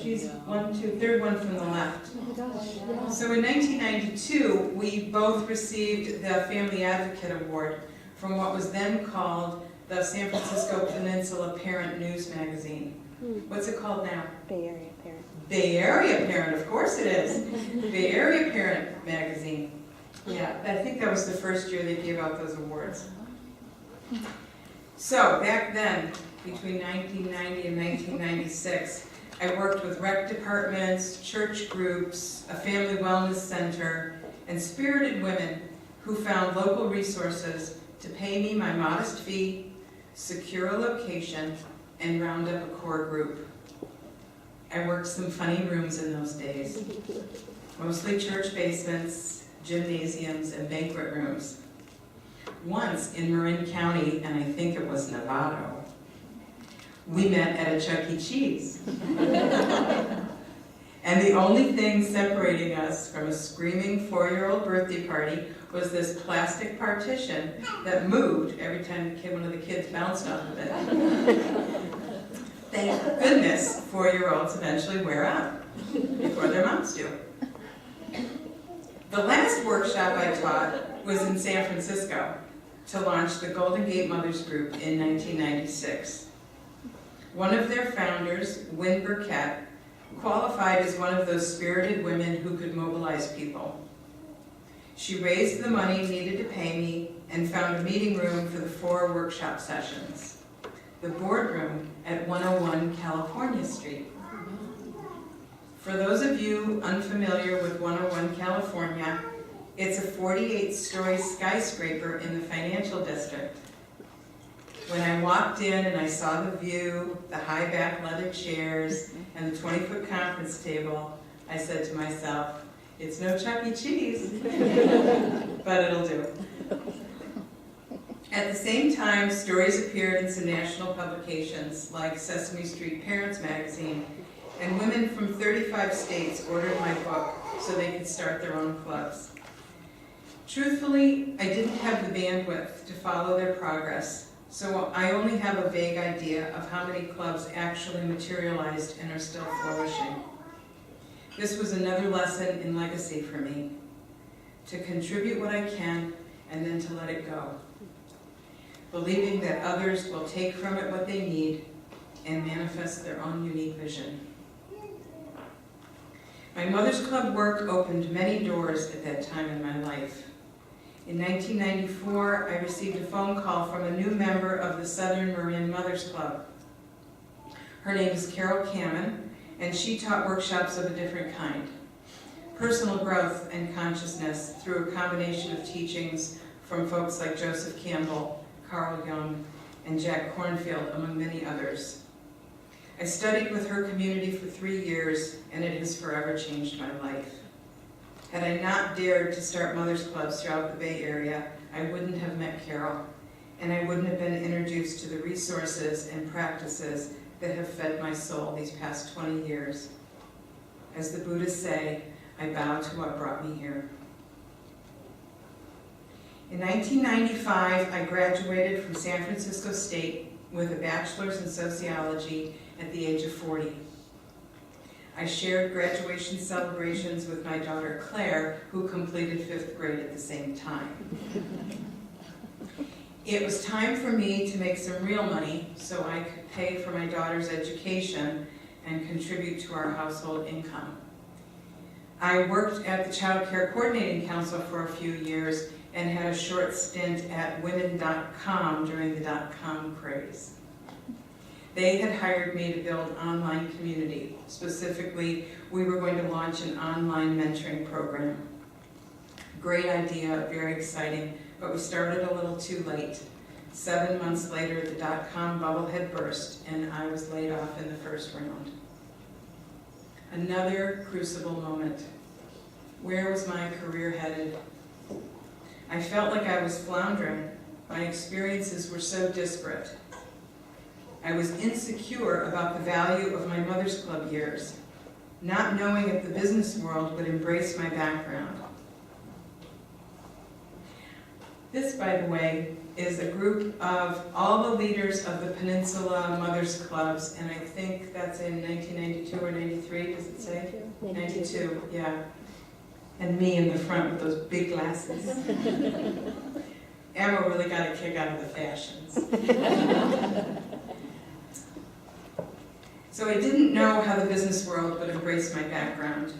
She's third one from the left. Oh my gosh, yeah. So in 1992, we both received the Family Advocate Award from what was then called the San Francisco Peninsula Parent News Magazine. What's it called now? Bay Area Parent. Bay Area Parent, of course it is. Bay Area Parent Magazine. Yeah, I think that was the first year they gave out those awards. So back then, between 1990 and 1996, I worked with rec departments, church groups, a family wellness center, and spirited women who found local resources to pay me my modest fee, secure a location, and round up a core group. I worked some funny rooms in those days, mostly church basements, gymnasiums, and banquet rooms. Once in Marin County, and I think it was Novato, we met at a Chuck E. Cheese. And the only thing separating us from a screaming 4-year-old birthday party was this plastic partition that moved every time one of the kids bounced off of it. Thank goodness 4-year-olds eventually wear out before their moms do. The last workshop I taught was in San Francisco to launch the Golden Gate Mothers Group in 1996. One of their founders, Wynn Burkett, qualified as one of those spirited women who could mobilize people. She raised the money needed to pay me and found a meeting room for the 4 workshop sessions. The boardroom at 101 California Street. For those of you unfamiliar with 101 California, it's a 48-story skyscraper in the financial district. When I walked in and I saw the view, the high back leather chairs, and the 20-foot conference table, I said to myself, it's no Chuck E. Cheese, but it'll do. At the same time, stories appeared in some national publications like Sesame Street Parents Magazine, and women from 35 states ordered my book so they could start their own clubs. Truthfully, I didn't have the bandwidth to follow their progress, so I only have a vague idea of how many clubs actually materialized and are still flourishing. This was another lesson in legacy for me, to contribute what I can and then to let it go, believing that others will take from it what they need and manifest their own unique vision. My Mother's Club work opened many doors at that time in my life. In 1994, I received a phone call from a new member of the Southern Marin Mothers Club. Her name is Carol Kamen, and she taught workshops of a different kind. Personal growth and consciousness through a combination of teachings from folks like Joseph Campbell, Carl Jung, and Jack Kornfield, among many others. I studied with her community for 3 years, and it has forever changed my life. Had I not dared to start Mothers Clubs throughout the Bay Area, I wouldn't have met Carol, and I wouldn't have been introduced to the resources and practices that have fed my soul these past 20 years. As the Buddhists say, I bow to what brought me here. In 1995, I graduated from San Francisco State with a bachelor's in sociology at the age of 40. I shared graduation celebrations with my daughter Claire, who completed 5th grade at the same time. It was time for me to make some real money so I could pay for my daughter's education and contribute to our household income. I worked at the Child Care Coordinating Council for a few years and had a short stint at women.com during the .com craze. They had hired me to build online community. Specifically, we were going to launch an online mentoring program. Great idea, very exciting, but we started a little too late. 7 months later, the .com bubble had burst, and I was laid off in the first round. Another crucible moment. Where was my career headed? I felt like I was floundering. My experiences were so disparate. I was insecure about the value of my Mother's Club years, not knowing if the business world would embrace my background. This, by the way, is a group of all the leaders of the Peninsula Mothers Clubs, and I think that's in 1992 or 93, does it say? 92, yeah. And me in the front with those big glasses. Emma really got a kick out of the fashions. So I didn't know how the business world would embrace my background.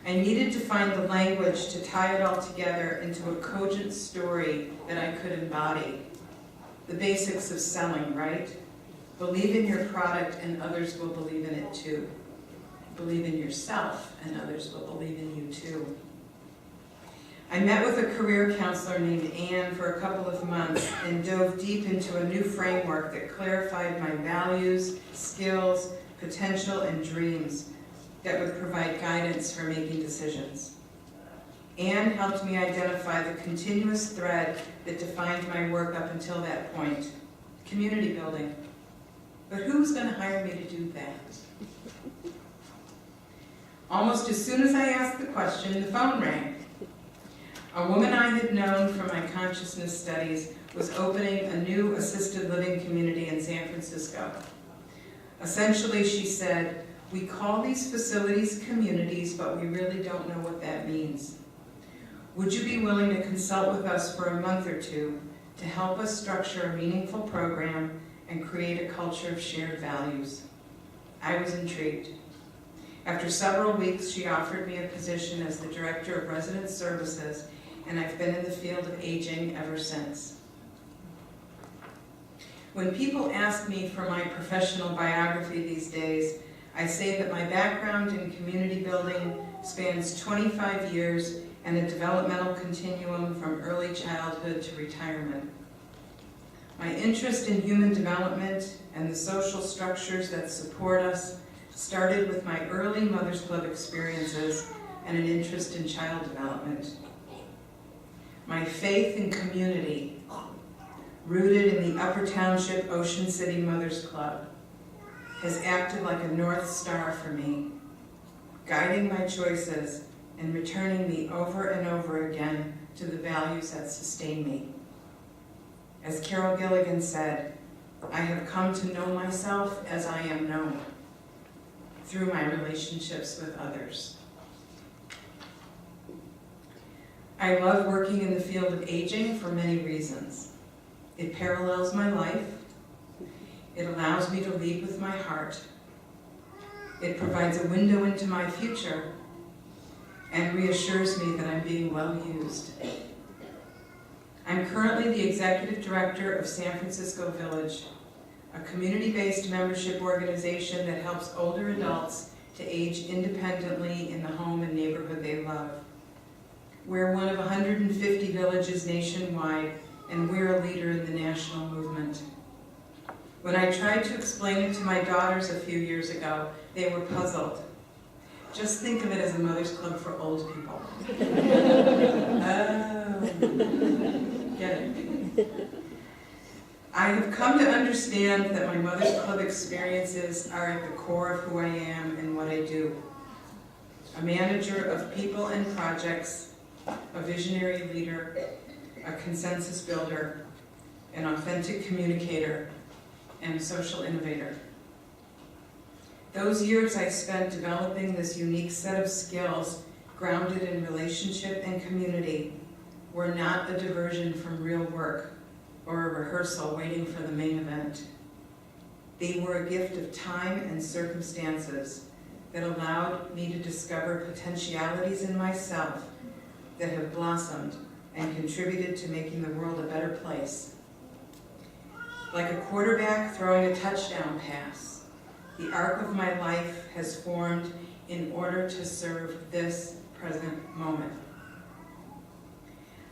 I needed to find the language to tie it all together into a cogent story that I could embody. The basics of selling, right? Believe in your product and others will believe in it too. Believe in yourself and others will believe in you too. I met with a career counselor named Anne for a couple of months and dove deep into a new framework that clarified my values, skills, potential, and dreams that would provide guidance for making decisions. Anne helped me identify the continuous thread that defined my work up until that point, community building. But who was going to hire me to do that? Almost as soon as I asked the question, the phone rang. A woman I had known from my consciousness studies was opening a new assisted living community in San Francisco. Essentially, she said, "We call these facilities communities, but we really don't know what that means. Would you be willing to consult with us for a month or two to help us structure a meaningful program and create a culture of shared values?" I was intrigued. After several weeks, she offered me a position as the Director of Resident Services, and I've been in the field of aging ever since. When people ask me for my professional biography these days, I say that my background in community building spans 25 years and a developmental continuum from early childhood to retirement. My interest in human development and the social structures that support us started with my early Mothers Club experiences and an interest in child development. My faith in community, rooted in the Upper Township Ocean City Mothers Club, has acted like a North Star for me, guiding my choices and returning me over and over again to the values that sustain me. As Carol Gilligan said, I have come to know myself as I am known, through my relationships with others. I love working in the field of aging for many reasons. It parallels my life. It allows me to lead with my heart. It provides a window into my future and reassures me that I'm being well used. I'm currently the Executive Director of San Francisco Village, a community-based membership organization that helps older adults to age independently in the home and neighborhood they love. We're one of 150 villages nationwide, and we're a leader in the national movement. When I tried to explain it to my daughters a few years ago, they were puzzled. Just think of it as a mother's club for old people. Oh, get it. I have come to understand that my Mother's Club experiences are at the core of who I am and what I do. A manager of people and projects, a visionary leader, a consensus builder, an authentic communicator, and a social innovator. Those years I spent developing this unique set of skills grounded in relationship and community were not a diversion from real work or a rehearsal waiting for the main event. They were a gift of time and circumstances that allowed me to discover potentialities in myself that have blossomed and contributed to making the world a better place. Like a quarterback throwing a touchdown pass, the arc of my life has formed in order to serve this present moment.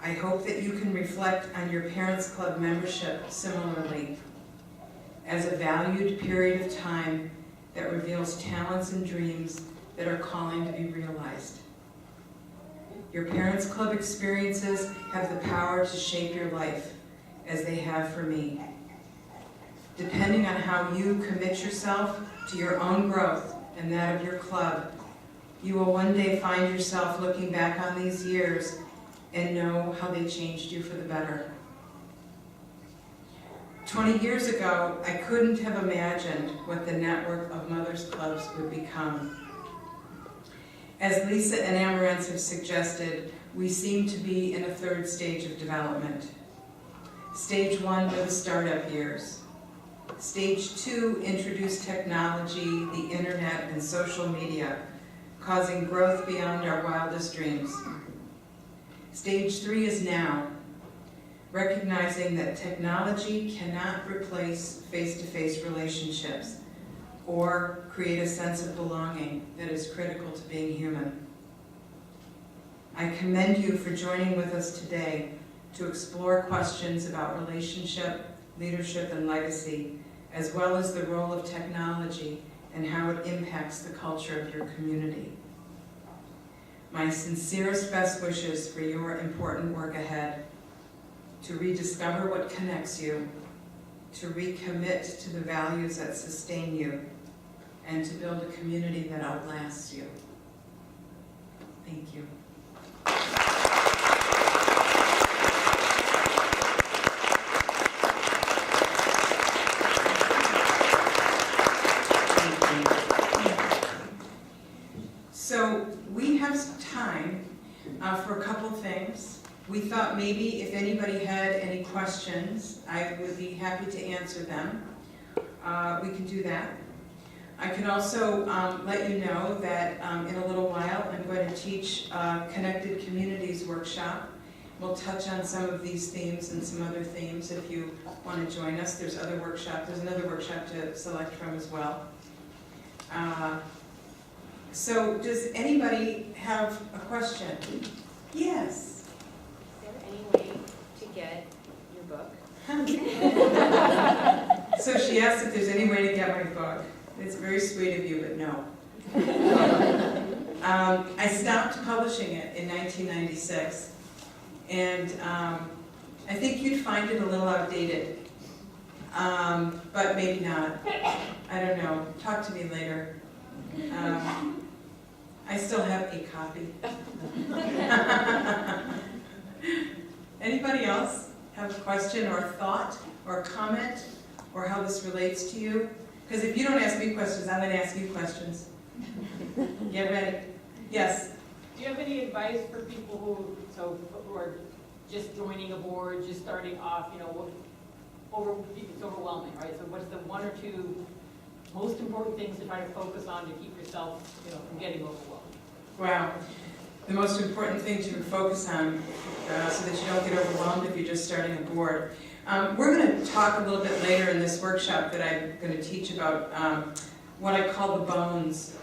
I hope that you can reflect on your Parents Club membership similarly, as a valued period of time that reveals talents and dreams that are calling to be realized. Your Parents Club experiences have the power to shape your life, as they have for me. Depending on how you commit yourself to your own growth and that of your club, you will one day find yourself looking back on these years and know how they changed you for the better. 20 years ago, I couldn't have imagined what the network of mothers clubs would become. As Lisa and Amarantz have suggested, we seem to be in a third stage of development. Stage 1 were the startup years. Stage 2 introduced technology, the internet, and social media, causing growth beyond our wildest dreams. Stage 3 is now, recognizing that technology cannot replace face-to-face relationships or create a sense of belonging that is critical to being human. I commend you for joining with us today to explore questions about relationship, leadership, and legacy, as well as the role of technology and how it impacts the culture of your community. My sincerest best wishes for your important work ahead, to rediscover what connects you, to recommit to the values that sustain you, and to build a community that outlasts you. Thank you. So we have some time for a couple things. We thought maybe if anybody had any questions, I would be happy to answer them. We can do that. I can also let you know that in a little while I'm going to teach Connected Communities workshop. We'll touch on some of these themes and some other themes if you want to join us. There's another workshop to select from as well. So does anybody have a question? Yes. Is there any way to get your book? So she asked if there's any way to get my book. It's very sweet of you, but no. I stopped publishing it in 1996, and I think you'd find it a little outdated, but maybe not. I don't know. Talk to me later. I still have a copy. Anybody else have a question or a thought or a comment or how this relates to you? Because if you don't ask me questions, I'm going to ask you questions. Get ready. Yes? Do you have any advice for people who are just joining a board, just starting off, it's overwhelming, right? So what's the one or two most important things to try to focus on to keep yourself, from getting overwhelmed? Wow. The most important thing to focus on so that you don't get overwhelmed if you're just starting a board. We're going to talk a little bit later in this workshop that I'm going to teach about what I call the bones.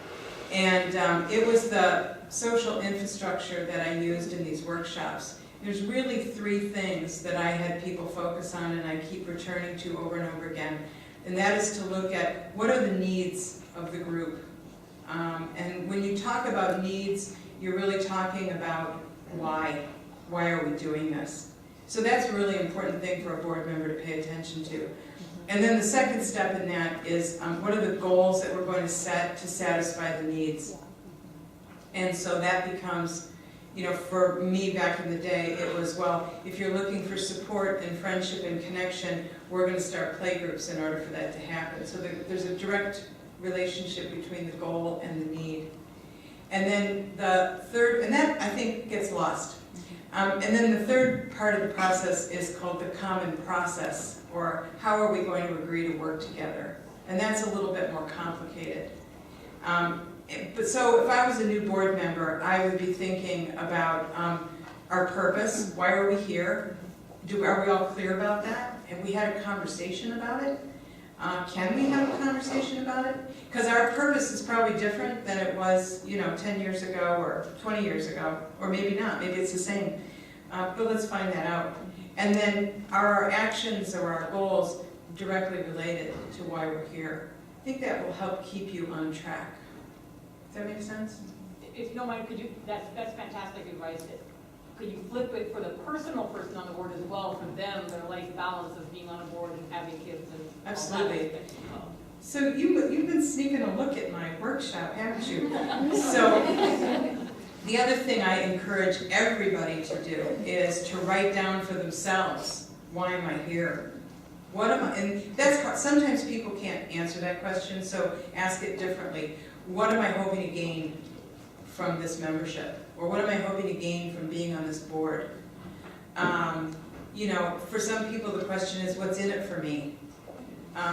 And it was the social infrastructure that I used in these workshops. There's really three things that I had people focus on and I keep returning to over and over again. And that is to look at what are the needs of the group. And when you talk about needs, you're really talking about why. Why are we doing this? So that's a really important thing for a board member to pay attention to. And then the second step in that is what are the goals that we're going to set to satisfy the needs? And so that becomes, for me back in the day, it was, well, if you're looking for support and friendship and connection, we're going to start play groups in order for that to happen. So there's a direct relationship between the goal and the need. And then the third, and that I think gets lost. And then the third part of the process is called the common process, or how are we going to agree to work together? And that's a little bit more complicated. But so if I was a new board member, I would be thinking about our purpose. Why are we here? Are we all clear about that? Have we had a conversation about it? Can we have a conversation about it? Because our purpose is probably different than it was, 10 years ago or 20 years ago, or maybe not. Maybe it's the same. But let's find that out. And then are our actions or our goals directly related to why we're here? I think that will help keep you on track. Does that make sense? If you don't mind, that's fantastic advice. Could you flip it for the personal person on the board as well, for them, their life balance of being on a board and having kids and Absolutely. all that? So you've been sneaking a look at my workshop, haven't you? So the other thing I encourage everybody to do is to write down for themselves, why am I here? What am I, and that's, sometimes people can't answer that question, so ask it differently. What am I hoping to gain from this membership? Or what am I hoping to gain from being on this board? You know, for some people the question is, what's in it for me?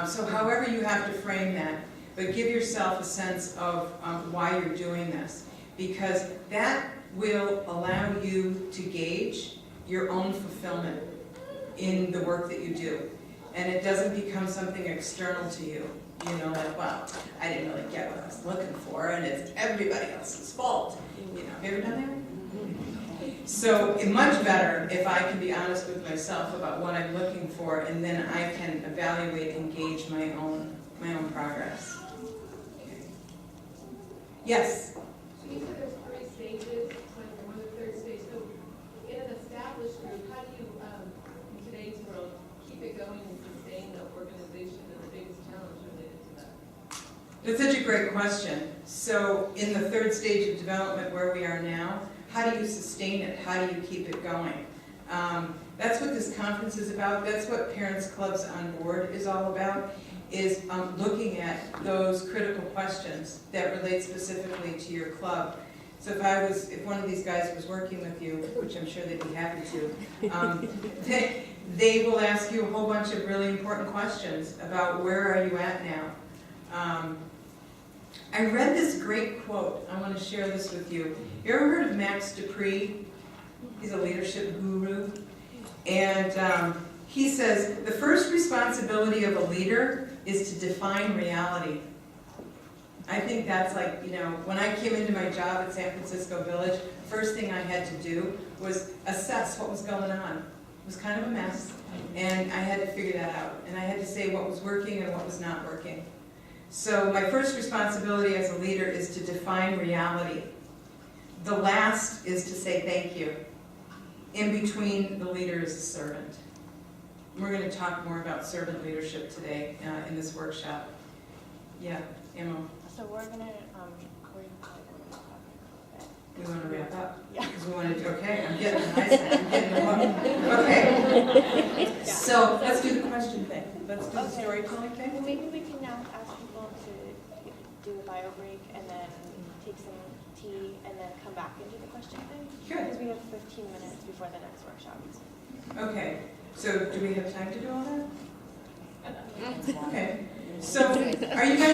So however you have to frame that, but give yourself a sense of why you're doing this, because that will allow you to gauge your own fulfillment in the work that you do. And it doesn't become something external to you. You know, like, well, I didn't really get what I was looking for, and it's everybody else's fault. You know, have you ever done that? So it's much better if I can be honest with myself about what I'm looking for, and then I can evaluate and gauge my own progress. Okay. Yes? So you said there's 3 stages, when we're the 3rd stage. So in an established group, how do you, in today's world, keep it going and sustain the organization and the biggest challenge related to that? That's such a great question. So in the 3rd stage of development where we are now, how do you sustain it? How do you keep it going? That's what this conference is about. That's what Parents Clubs on Board is all about, is looking at those critical questions that relate specifically to your club. So if one of these guys was working with you, which I'm sure they'd be happy to, they will ask you a whole bunch of really important questions about where are you at now. I read this great quote. I want to share this with you. You ever heard of Max Dupree? He's a leadership guru. And he says, the first responsibility of a leader is to define reality. I think that's like, you know, when I came into my job at San Francisco Village, first thing I had to do was assess what was going on. It was kind of a mess, and I had to figure that out. And I had to say what was working and what was not working. So my first responsibility as a leader is to define reality. The last is to say thank you. In between, the leader is a servant. We're going to talk more about servant leadership today in this workshop. Yeah, Emma. So we're gonna, We want to wrap up? Yeah. Because we want to, okay, I'm getting the eyesight, I'm getting the look. Okay. So let's do the question thing. Let's do the Okay. storytelling thing. well, maybe we can now ask people to do a bio break and then take some tea and then come back and do the question thing. Good. Because we have 15 minutes before the next workshop. Okay, so do we have time to do all that? Okay. So are you guys